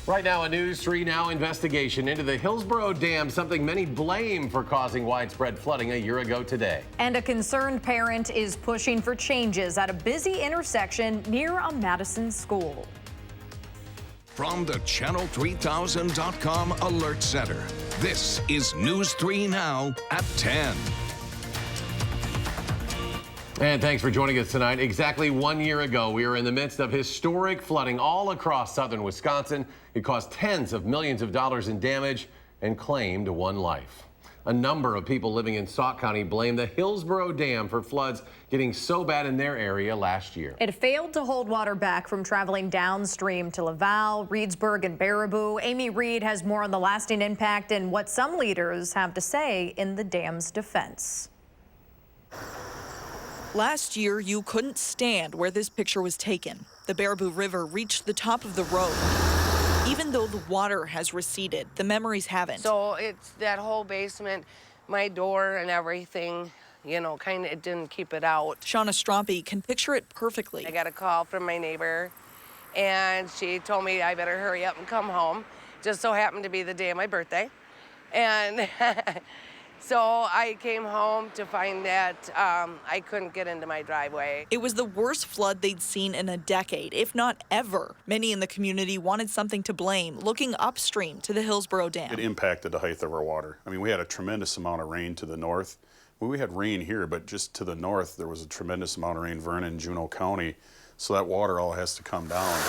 Right now, a News 3 Now investigation into the Hillsborough Dam, something many blame for causing widespread flooding a year ago today. And a concerned parent is pushing for changes at a busy intersection near a Madison school. From the Channel3000.com Alert Center, this is News 3 Now at 10. And thanks for joining us tonight. Exactly 1 year ago, we were in the midst of historic flooding all across southern Wisconsin. It caused tens of millions of dollars in damage and claimed one life. A number of people living in Sauk County blame the Hillsborough Dam for floods getting so bad in their area last year. It failed to hold water back from traveling downstream to Laval, Reedsburg, and Baraboo. Amy Reed has more on the lasting impact and what some leaders have to say in the dam's defense. Last year, you couldn't stand where this picture was taken. The Baraboo River reached the top of the road. Even though the water has receded, the memories haven't. So it's that whole basement, my door and everything, you know, kind of, it didn't keep it out. Shauna Strompe can picture it perfectly. I got a call from my neighbor, and she told me I better hurry up and come home. Just so happened to be the day of my birthday. And so I came home to find that I couldn't get into my driveway. It was the worst flood they'd seen in a decade, if not ever. Many in the community wanted something to blame, looking upstream to the Hillsborough Dam. It impacted the height of our water. I mean, we had a tremendous amount of rain to the north. Well, we had rain here, but just to the north, there was a tremendous amount of rain, Vernon, Juneau County. So that water all has to come down.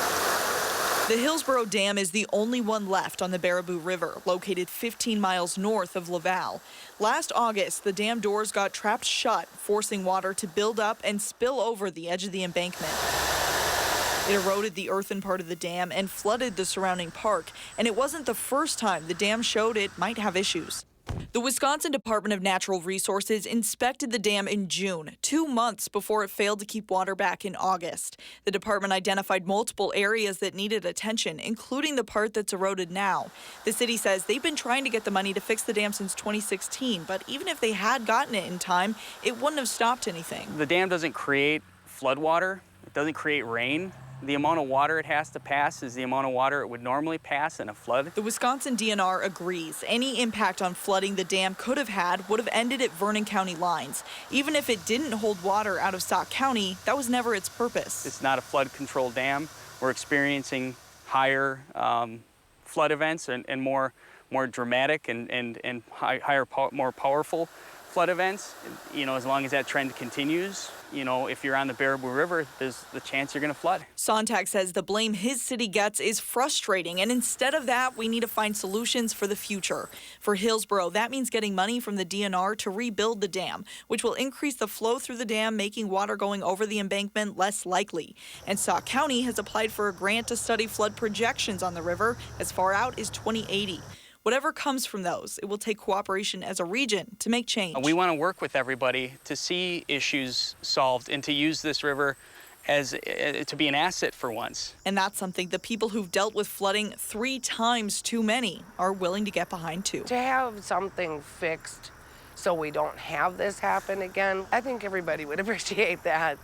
The Hillsborough Dam is the only one left on the Baraboo River, located 15 miles north of Laval. Last August, the dam doors got trapped shut, forcing water to build up and spill over the edge of the embankment. It eroded the earthen part of the dam and flooded the surrounding park, and it wasn't the first time the dam showed it might have issues. The Wisconsin Department of Natural Resources inspected the dam in June, 2 months before it failed to keep water back in August. The department identified multiple areas that needed attention, including the part that's eroded now. The city says they've been trying to get the money to fix the dam since 2016, but even if they had gotten it in time, it wouldn't have stopped anything. The dam doesn't create floodwater. It doesn't create rain. The amount of water it has to pass is the amount of water it would normally pass in a flood. The Wisconsin DNR agrees. Any impact on flooding the dam could have had would have ended at Vernon County lines. Even if it didn't hold water out of Sauk County, that was never its purpose. It's not a flood control dam. We're experiencing higher flood events and more dramatic and higher, more powerful flood events. You know, as long as that trend continues, you know, if you're on the Baraboo River, there's the chance you're going to flood. Sontag says the blame his city gets is frustrating, and instead of that, we need to find solutions for the future. For Hillsborough, that means getting money from the DNR to rebuild the dam, which will increase the flow through the dam, making water going over the embankment less likely. And Sauk County has applied for a grant to study flood projections on the river as far out as 2080. Whatever comes from those, it will take cooperation as a region to make change. We want to work with everybody to see issues solved and to use this river as to be an asset for once. And that's something the people who've dealt with flooding 3 times too many are willing to get behind too. To have something fixed so we don't have this happen again, I think everybody would appreciate that.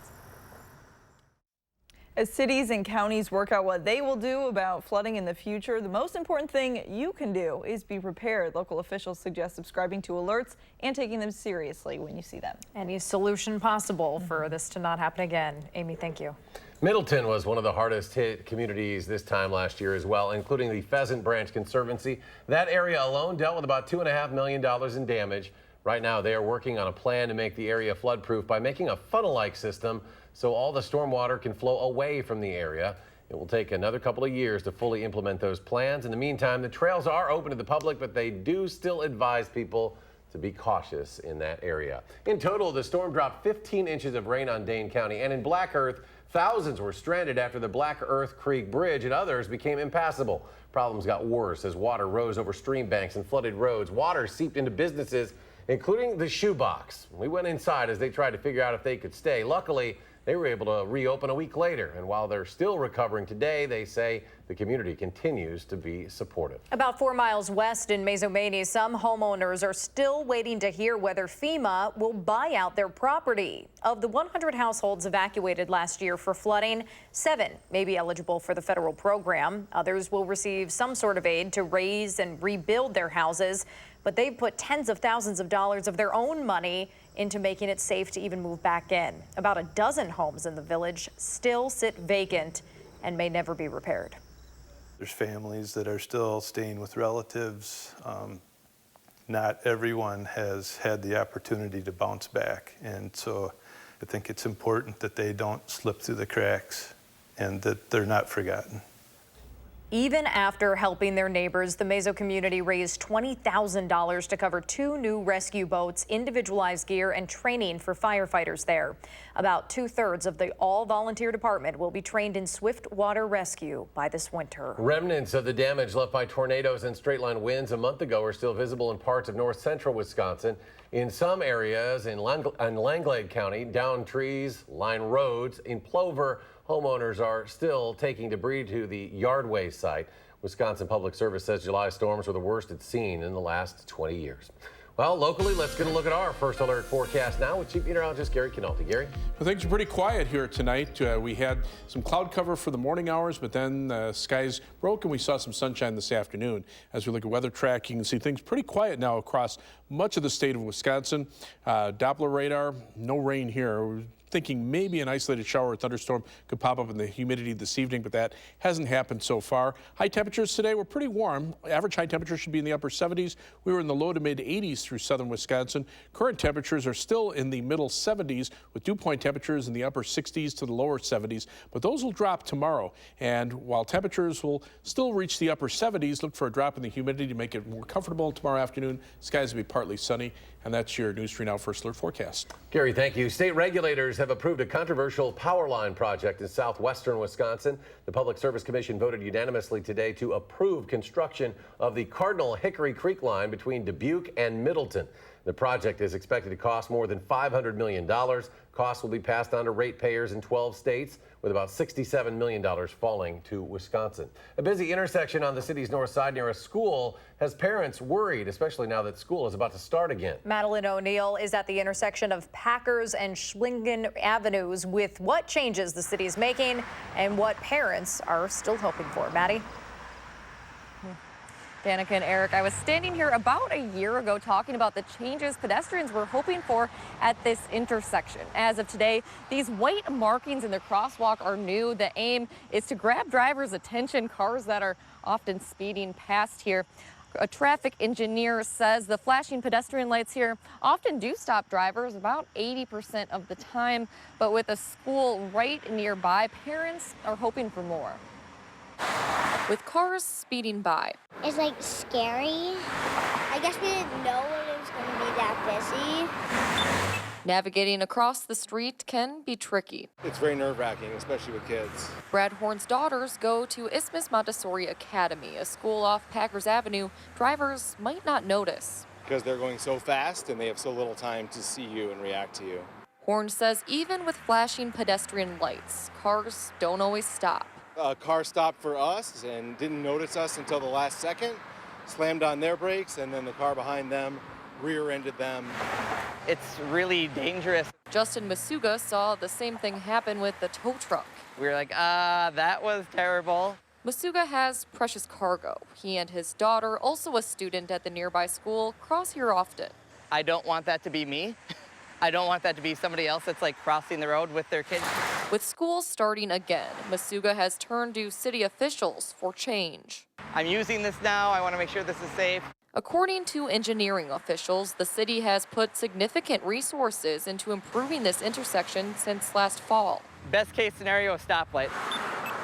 As cities and counties work out what they will do about flooding in the future, the most important thing you can do is be prepared. Local officials suggest subscribing to alerts and taking them seriously when you see them. Any solution possible for this to not happen again. Amy, thank you. Middleton was one of the hardest hit communities this time last year as well, including the Pheasant Branch Conservancy. That area alone dealt with about $2.5 million in damage. Right now, they are working on a plan to make the area flood-proof by making a funnel-like system so all the stormwater can flow away from the area. It will take another couple of years to fully implement those plans. In the meantime, the trails are open to the public, but they do still advise people to be cautious in that area. In total, the storm dropped 15 inches of rain on Dane County, and in Black Earth, thousands were stranded after the Black Earth Creek Bridge and others became impassable. Problems got worse as water rose over stream banks and flooded roads. Water seeped into businesses, including the shoebox. We went inside as they tried to figure out if they could stay. Luckily, They were able to reopen a week later. And while they're still recovering today, they say the community continues to be supportive. About 4 miles west in Mazomanie, some homeowners are still waiting to hear whether FEMA will buy out their property. Of the 100 households evacuated last year for flooding, 7 may be eligible for the federal program. Others will receive some sort of aid to raise and rebuild their houses, but they've put tens of thousands of dollars of their own money into making it safe to even move back in. About a dozen homes in the village still sit vacant and may never be repaired. There's families that are still staying with relatives. Not everyone has had the opportunity to bounce back. And so I think it's important that they don't slip through the cracks and that they're not forgotten. Even after helping their neighbors, the Mazo community raised $20,000 to cover 2 new rescue boats, individualized gear, and training for firefighters there. About 2/3 of the all-volunteer department will be trained in swift water rescue by this winter. Remnants of the damage left by tornadoes and straight-line winds a month ago are still visible in parts of north-central Wisconsin. In some areas in Langlade County, downed trees line roads. In Plover, homeowners are still taking debris to the Yardway site. Wisconsin Public Service says July storms were the worst it's seen in the last 20 years. Well, locally, let's get a look at our first alert forecast now with Chief Meteorologist Gary Canalti. Gary? Well, things are pretty quiet here tonight. We had some cloud cover for the morning hours, but then skies broke and we saw some sunshine this afternoon. As we look at weather tracking, you can see things pretty quiet now across much of the state of Wisconsin. Doppler radar, no rain here. We're thinking maybe an isolated shower or thunderstorm could pop up in the humidity this evening, but that hasn't happened so far. High temperatures today were pretty warm. Average high temperature should be in the upper 70s. We were in the low to mid 80s through southern Wisconsin. Current temperatures are still in the middle 70s with dew point temperatures in the upper 60s to the lower 70s, but those will drop tomorrow. And while temperatures will still reach the upper 70s, look for a drop in the humidity to make it more comfortable tomorrow afternoon. Skies will be partly sunny. And that's your News 3 Now First Alert forecast. Gary, thank you. State regulators have approved a controversial power line project in southwestern Wisconsin. The Public Service Commission voted unanimously today to approve construction of the Cardinal Hickory Creek line between Dubuque and Middleton. The project is expected to cost more than $500 million. Costs will be passed on to ratepayers in 12 states, with about $67 million falling to Wisconsin. A busy intersection on the city's north side near a school has parents worried, especially now that school is about to start again. Madeline O'Neill is at the intersection of Packers and Schlingen Avenues with what changes the city is making and what parents are still hoping for. Maddie? Danica and Eric, I was standing here about a year ago talking about the changes pedestrians were hoping for at this intersection. As of today, these white markings in the crosswalk are new. The aim is to grab drivers' attention, cars that are often speeding past here. A traffic engineer says the flashing pedestrian lights here often do stop drivers about 80% of the time, but with a school right nearby, parents are hoping for more. With cars speeding by. It's like scary. I guess we didn't know it was going to be that busy. Navigating across the street can be tricky. It's very nerve-wracking, especially with kids. Brad Horn's daughters go to Isthmus Montessori Academy, a school off Packers Avenue drivers might not notice. Because they're going so fast and they have so little time to see you and react to you. Horn says even with flashing pedestrian lights, cars don't always stop. A car stopped for us and didn't notice us until the last second, slammed on their brakes, and then the car behind them rear-ended them. It's really dangerous. Justin Masuga saw the same thing happen with the tow truck. We were like, that was terrible. Masuga has precious cargo. He and his daughter, also a student at the nearby school, cross here often. I don't want that to be me. I don't want that to be somebody else that's like crossing the road with their kids. With school starting again, Masuga has turned to city officials for change. I'm using this now. I want to make sure this is safe. According to engineering officials, the city has put significant resources into improving this intersection since last fall. Best case scenario, a stoplight.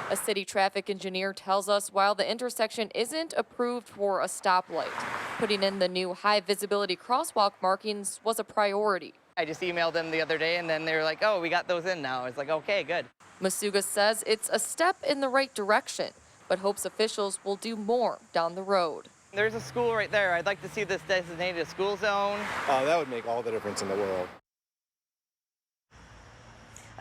A city traffic engineer tells us while the intersection isn't approved for a stoplight, putting in the new high visibility crosswalk markings was a priority. I just emailed them the other day and then they were like, oh, we got those in now. It's like, okay, good. Masuga says it's a step in the right direction, but hopes officials will do more down the road. There's a school right there. I'd like to see this designated a school zone. That would make all the difference in the world.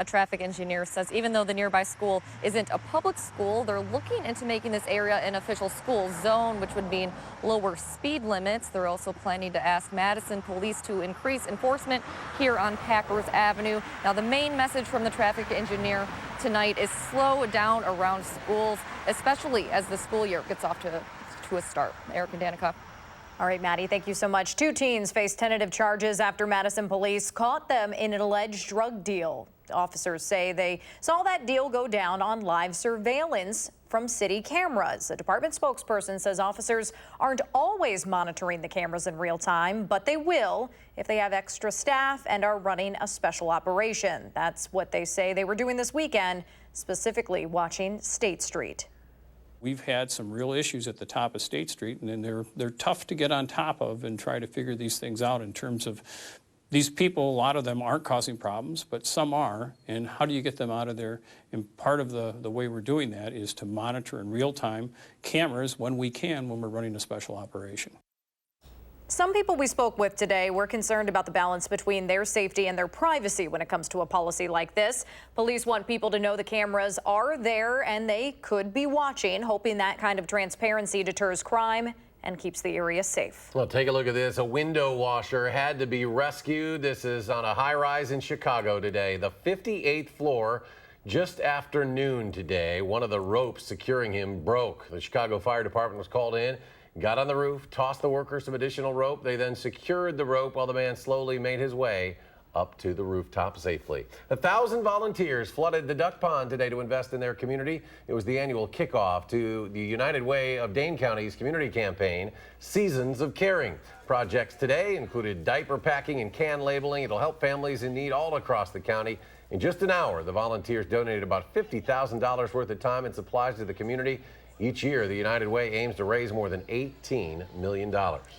A traffic engineer says even though the nearby school isn't a public school, they're looking into making this area an official school zone, which would mean lower speed limits. They're also planning to ask Madison police to increase enforcement here on Packers Avenue. Now, the main message from the traffic engineer tonight is slow down around schools, especially as the school year gets off to a start. Eric and Danica. All right, Maddie, thank you so much. 2 teens face tentative charges after Madison police caught them in an alleged drug deal. Officers say they saw that deal go down on live surveillance from city cameras. A department spokesperson says officers aren't always monitoring the cameras in real time, but they will if they have extra staff and are running a special operation. That's what they say they were doing this weekend, specifically watching State Street. We've had some real issues at the top of State Street, and then they're tough to get on top of and try to figure these things out in terms of these people. A lot of them aren't causing problems, but some are, and how do you get them out of there? And part of the way we're doing that is to monitor in real time cameras when we can, when we're running a special operation. Some people we spoke with today were concerned about the balance between their safety and their privacy when it comes to a policy like this. Police want people to know the cameras are there and they could be watching, hoping that kind of transparency deters crime and keeps the area safe. Well, take a look at this. A window washer had to be rescued. This is on a high-rise in Chicago today. The 58th floor. Just after noon today, one of the ropes securing him broke. The Chicago Fire Department was called in, got on the roof, tossed the workers some additional rope. They then secured the rope while the man slowly made his way up to the rooftop safely. 1,000 volunteers flooded the Duck Pond today to invest in their community. It was the annual kickoff to the United Way of Dane County's community campaign, Seasons of Caring. Projects today included diaper packing and can labeling. It'll help families in need all across the county. In just an hour, the volunteers donated about $50,000 worth of time and supplies to the community. Each year, the United Way aims to raise more than $18 million.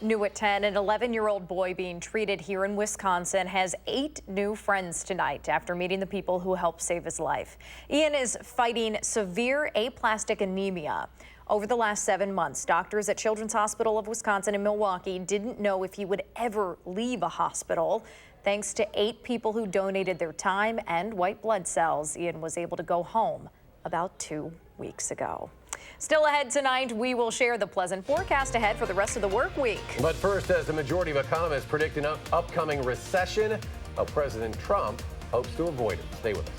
New at 10, an 11-year-old boy being treated here in Wisconsin has 8 new friends tonight after meeting the people who helped save his life. Ian is fighting severe aplastic anemia. Over the last 7 months, doctors at Children's Hospital of Wisconsin in Milwaukee didn't know if he would ever leave a hospital. Thanks to 8 people who donated their time and white blood cells, Ian was able to go home about 2 weeks ago. Still ahead tonight, we will share the pleasant forecast ahead for the rest of the work week. But first, as the majority of economists predict an upcoming recession, how President Trump hopes to avoid it. Stay with us.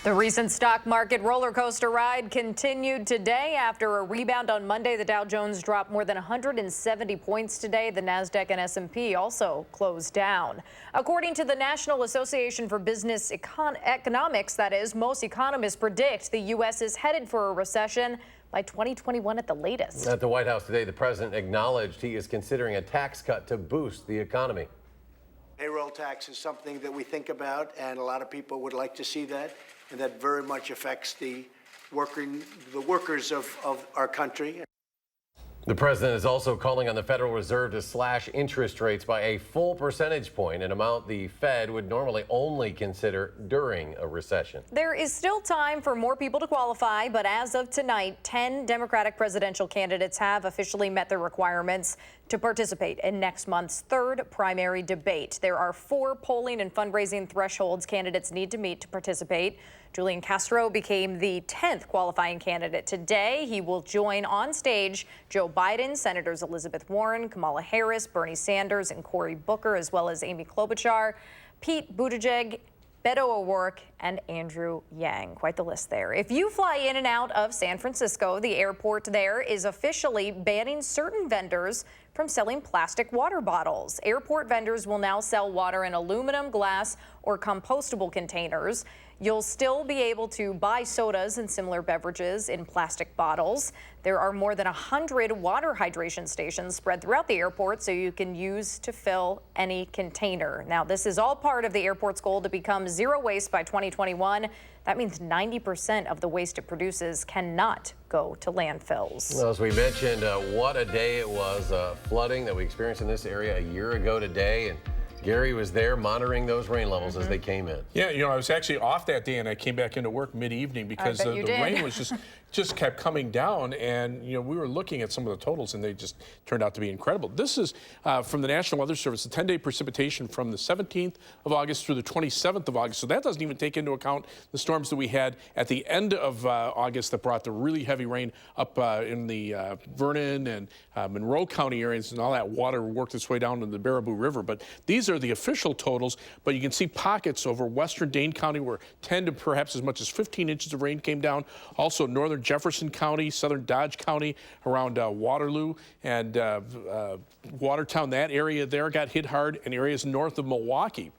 The recent stock market roller coaster ride continued today. After a rebound on Monday, the Dow Jones dropped more than 170 points today. The Nasdaq and S&P also closed down. According to the National Association for Business Economics, that is, most economists predict the U.S. is headed for a recession by 2021 at the latest. At the White House today, the president acknowledged he is considering a tax cut to boost the economy. Payroll tax is something that we think about, and a lot of people would like to see that, and that very much affects the workers of our country. The president is also calling on the Federal Reserve to slash interest rates by a full percentage point, an amount the Fed would normally only consider during a recession. There is still time for more people to qualify, but as of tonight, 10 Democratic presidential candidates have officially met their requirements to participate in next month's third primary debate. There are 4 polling and fundraising thresholds candidates need to meet to participate. Julian Castro became the 10th qualifying candidate today. He will join on stage Joe Biden, Senators Elizabeth Warren, Kamala Harris, Bernie Sanders, and Cory Booker, as well as Amy Klobuchar, Pete Buttigieg, Beto O'Rourke, and Andrew Yang. Quite the list there. If you fly in and out of San Francisco, the airport there is officially banning certain vendors from selling plastic water bottles. Airport vendors will now sell water in aluminum, glass, or compostable containers. You'll still be able to buy sodas and similar beverages in plastic bottles. There are more than 100 water hydration stations spread throughout the airport, so you can use to fill any container. Now, this is all part of the airport's goal to become zero waste by 2021. That means 90% of the waste it produces cannot go to landfills. Well, as we mentioned, what a day it was. Flooding that we experienced in this area a year ago today. And Gary was there monitoring those rain levels as they came in. Yeah, you know, I was actually off that day and I came back into work mid-evening because the rain was just kept coming down, and you know, we were looking at some of the totals and they just turned out to be incredible. This is from the National Weather Service, the 10-day precipitation from the 17th of August through the 27th of August. So that doesn't even take into account the storms that we had at the end of August that brought the really heavy rain up in the Vernon and Monroe County areas, and all that water worked its way down into the Baraboo River. But these are the official totals, but you can see pockets over western Dane County where 10 to perhaps as much as 15 inches of rain came down. Also northern Jefferson County, southern Dodge County, around Waterloo and Watertown, that area there got hit hard, and areas north of Milwaukee.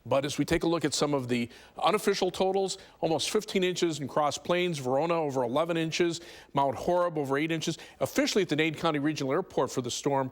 But as we take a look at some of the unofficial totals, almost 15 inches in Cross Plains, Verona over 11 inches, Mount Horeb over 8 inches. Officially at the Dane County Regional Airport for the storm,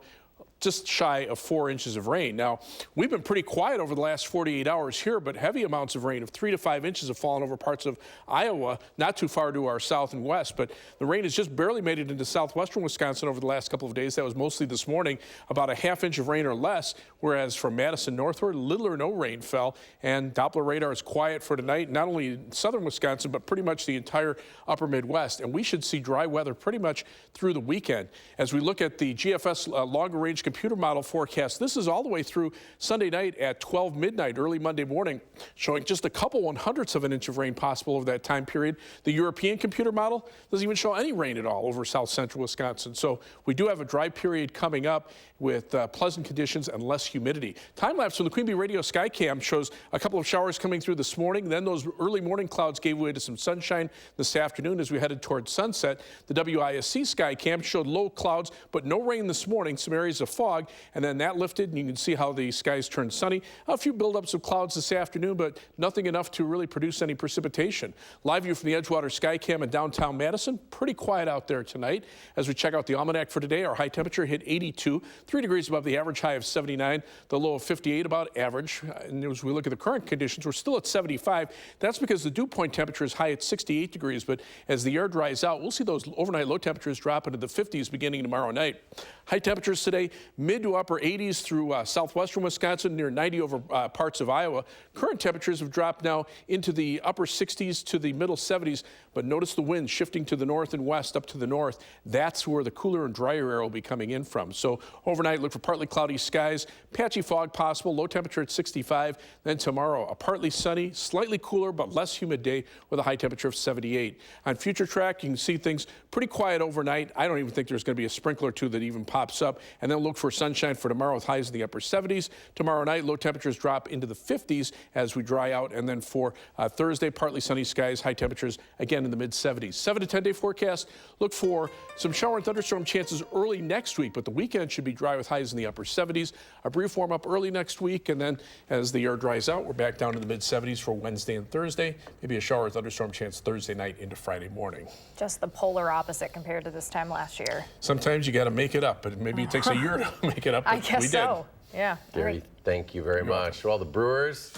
just shy of 4 inches of rain. Now, we've been pretty quiet over the last 48 hours here, but heavy amounts of rain of 3 to 5 inches have fallen over parts of Iowa, not too far to our south and west. But the rain has just barely made it into southwestern Wisconsin over the last couple of days. That was mostly this morning, about a half inch of rain or less, whereas from Madison northward, little or no rain fell. And Doppler radar is quiet for tonight, not only in southern Wisconsin, but pretty much the entire upper Midwest. And we should see dry weather pretty much through the weekend. As we look at the GFS longer range computer model forecast, this is all the way through Sunday night at 12 midnight, early Monday morning, showing just a couple 1/100ths of an inch of rain possible over that time period. The European computer model doesn't even show any rain at all over south central Wisconsin. So we do have a dry period coming up with pleasant conditions and less humidity. Time lapse from the Queen Bee Radio Skycam shows a couple of showers coming through this morning. Then those early morning clouds gave way to some sunshine this afternoon as we headed towards sunset. The WISC Skycam showed low clouds, but no rain this morning, some areas of fog, and then that lifted, and you can see how the skies turned sunny. A few buildups of clouds this afternoon, but nothing enough to really produce any precipitation. Live view from the Edgewater Skycam in downtown Madison. Pretty quiet out there tonight. As we check out the almanac for today, our high temperature hit 82, 3 degrees above the average, high of 79, the low of 58, about average. And as we look at the current conditions, we're still at 75. That's because the dew point temperature is high at 68 degrees, but as the air dries out, we'll see those overnight low temperatures drop into the 50s beginning tomorrow night. High temperatures today, mid to upper 80s through southwestern Wisconsin, near 90 over parts of Iowa. Current temperatures have dropped now into the upper 60s to the middle 70s, but notice the wind shifting to the north and west up to the north. That's where the cooler and drier air will be coming in from. So overnight, look for partly cloudy skies, patchy fog possible, low temperature at 65. Then tomorrow, a partly sunny, slightly cooler but less humid day with a high temperature of 78. On future track, you can see things pretty quiet overnight. I don't even think there's going to be a sprinkler or two that even pops pops up. And then look for sunshine for tomorrow with highs in the upper 70s. Tomorrow night, low temperatures drop into the 50s as we dry out. And then for Thursday, partly sunny skies, high temperatures again in the mid-70s. 7 to 10 day forecast. Look for some shower and thunderstorm chances early next week, but the weekend should be dry with highs in the upper 70s. A brief warm up early next week, and then as the air dries out, we're back down to the mid-70s for Wednesday and Thursday. Maybe a shower or thunderstorm chance Thursday night into Friday morning. Just the polar opposite compared to this time last year. Sometimes you got to make it up, but maybe it takes a year to make it up. I guess we did. so. Yeah. Gary, thank you very much. Well, the Brewers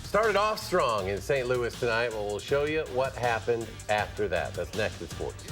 started off strong in St. Louis tonight. Well, we'll show you what happened after that. That's next at Sports.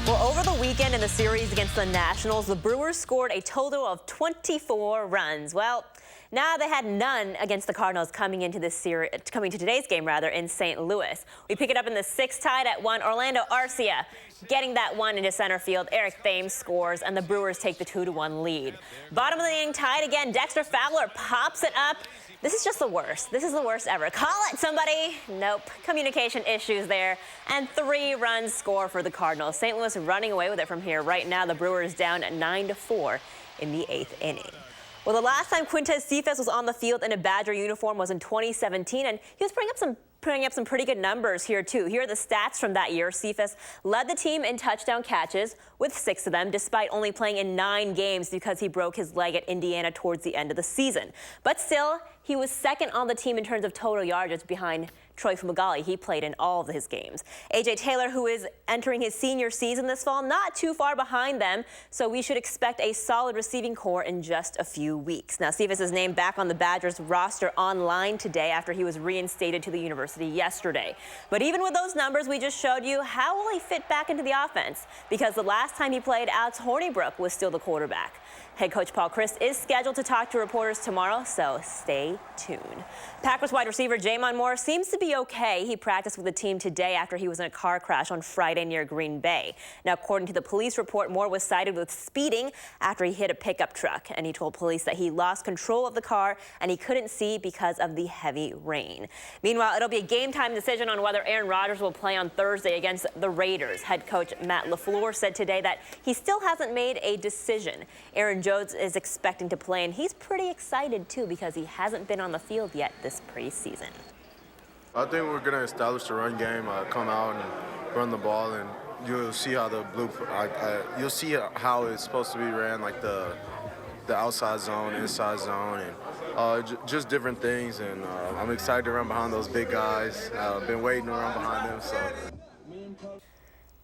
Well, over the weekend in the series against the Nationals, the Brewers scored a total of 24 runs. Well, now they had none against the Cardinals coming into today's game in St. Louis. We pick it up in the sixth, tied at 1. Orlando Arcia getting that one into center field. Eric Thames scores, and the Brewers take the 2-1 lead. Bottom of the inning, tied again. Dexter Fowler pops it up. This is just the worst. This is the worst ever. Call it, somebody. Nope. Communication issues there. And 3 runs score for the Cardinals. St. Louis running away with it from here. Right now, the Brewers down at 9-4 in the 8th inning. Well, the last time Quintez Cephas was on the field in a Badger uniform was in 2017, and he was putting up some pretty good numbers here, too. Here are the stats from that year. Cephas led the team in touchdown catches with 6 of them, despite only playing in 9 games because he broke his leg at Indiana towards the end of the season. But still, he was second on the team in terms of total yardage behind Troy Fumagalli. He played in all of his games. A.J. Taylor, who is entering his senior season this fall, not too far behind them, so we should expect a solid receiving core in just a few weeks. Now, Cephas is named back on the Badgers roster online today after he was reinstated to the university yesterday. But even with those numbers we just showed you, how will he fit back into the offense? Because the last time he played, Alex Hornibrook was still the quarterback. Head coach Paul Chryst is scheduled to talk to reporters tomorrow, so stay tuned. Packers wide receiver Jamon Moore seems to be okay. He practiced with the team today after he was in a car crash on Friday near Green Bay. Now, according to the police report, Moore was cited with speeding after he hit a pickup truck, and he told police that he lost control of the car and he couldn't see because of the heavy rain. Meanwhile, it'll be a game-time decision on whether Aaron Rodgers will play on Thursday against the Raiders. Head coach Matt LaFleur said today that he still hasn't made a decision. Aaron Jones is expecting to play, and he's pretty excited, too, because he hasn't been on the field yet this preseason. I think we're going to establish the run game, come out and run the ball, and you'll see how the you'll see how it's supposed to be ran, like the outside zone, inside zone, and just different things. And I'm excited to run behind those big guys. I've been waiting to run behind them. So.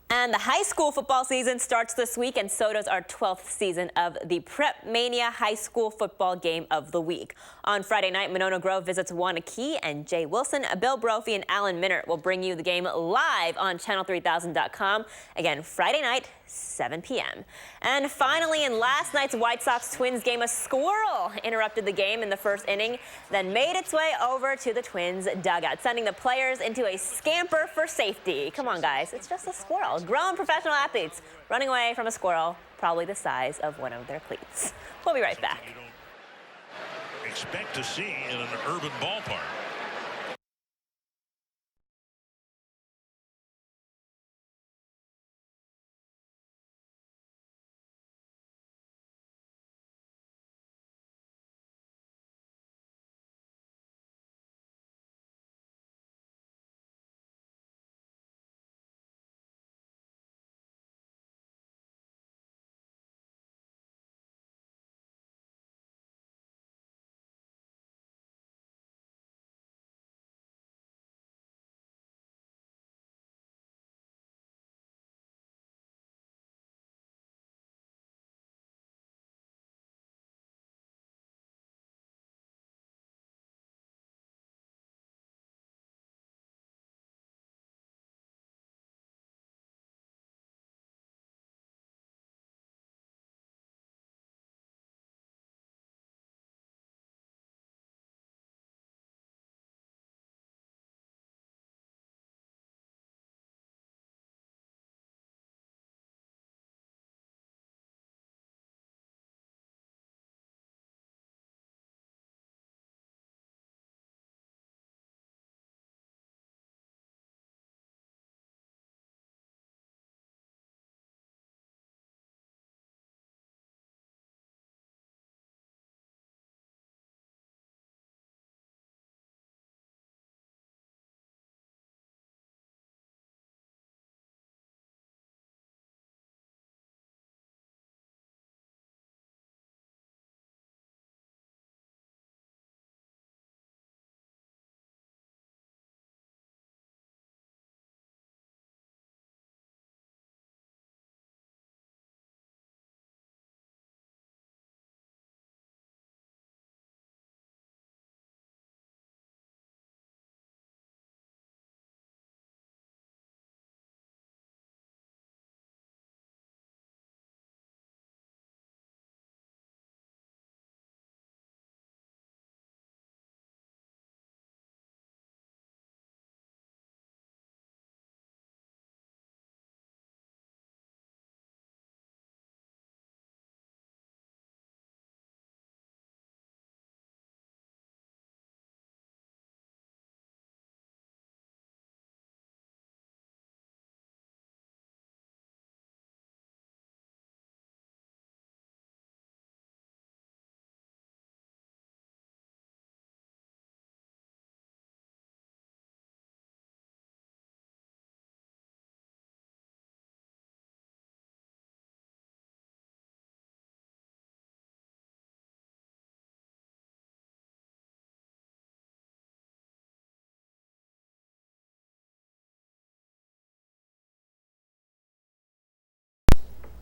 And the high school football season starts this week, and so does our 12th season of the Prep Mania High School Football Game of the Week. On Friday night, Monona Grove visits Wanakee, and Jay Wilson, Bill Brophy, and Alan Minert will bring you the game live on channel3000.com. Again, Friday night, 7 p.m. And finally, in last night's White Sox-Twins game, a squirrel interrupted the game in the first inning, then made its way over to the Twins dugout, sending the players into a scamper for safety. Come on, guys, it's just a squirrel. Grown professional athletes running away from a squirrel, probably the size of one of their cleats. We'll be right back. Expect to see in an urban ballpark.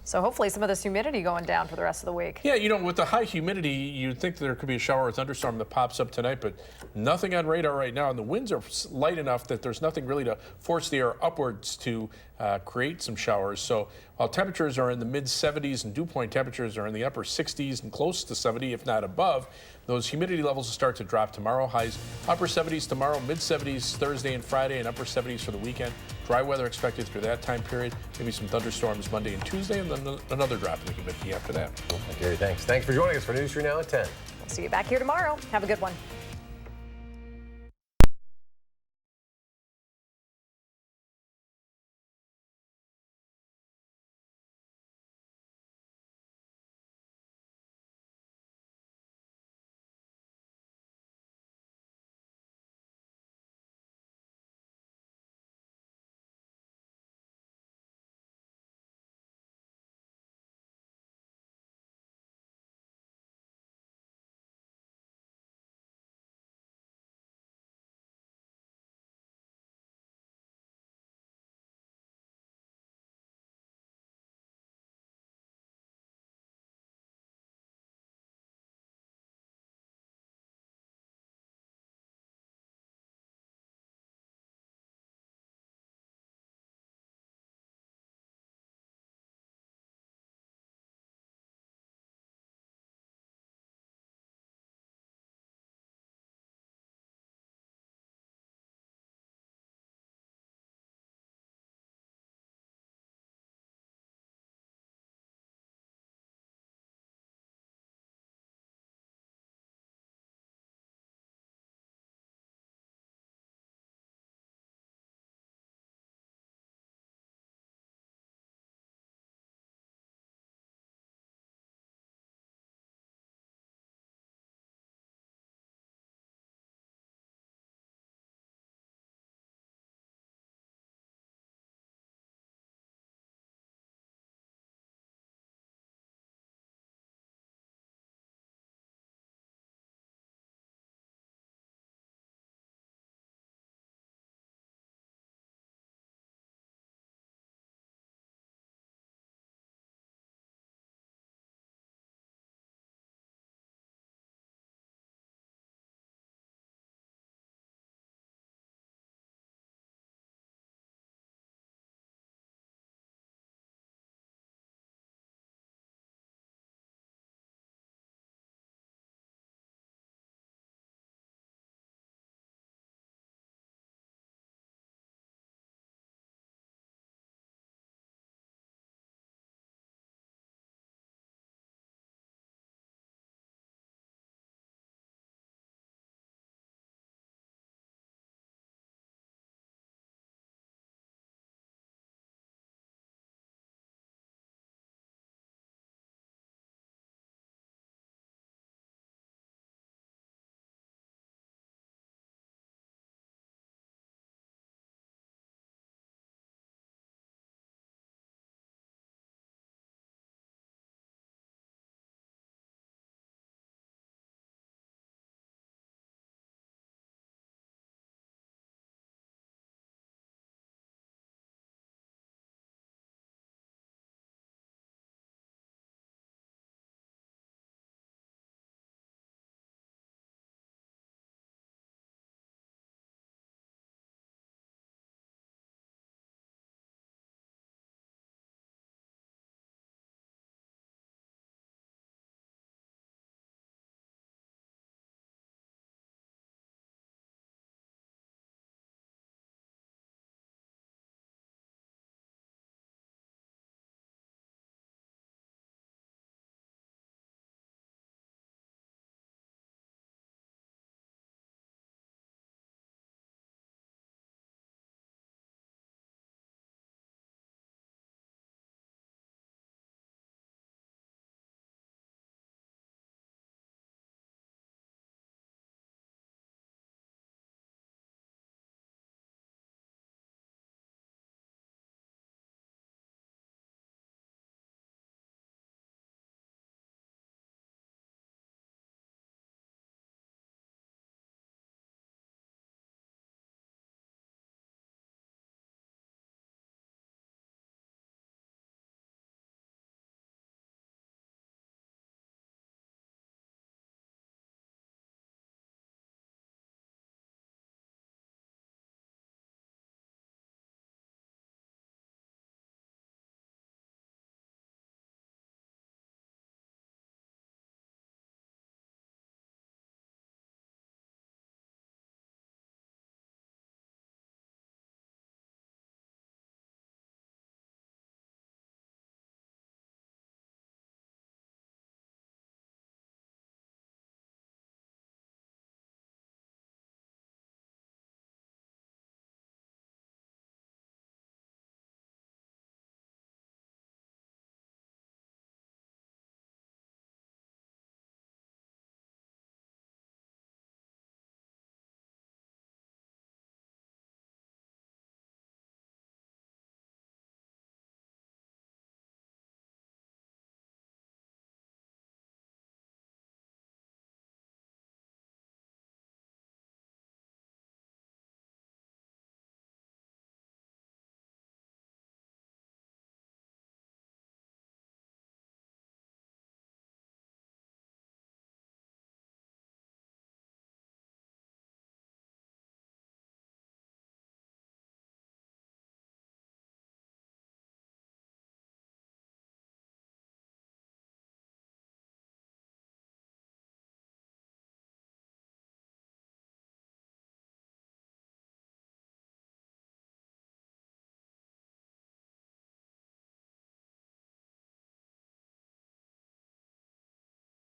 So hopefully some of this humidity going down for the rest of the week. Yeah, you know, with the high humidity, you'd think there could be a shower or thunderstorm that pops up tonight, but nothing on radar right now. And the winds are light enough that there's nothing really to force the air upwards to create some showers. So while temperatures are in the mid-70s and dew point temperatures are in the upper 60s and close to 70, if not above, those humidity levels will start to drop tomorrow. Highs upper 70s tomorrow, mid-70s Thursday and Friday, and upper 70s for the weekend. Dry weather expected through that time period. Maybe some thunderstorms Monday and Tuesday, and then another drop in the humidity after that. Gary, thanks. Thanks for joining us for News 3 Now at 10. We'll see you back here tomorrow. Have a good one.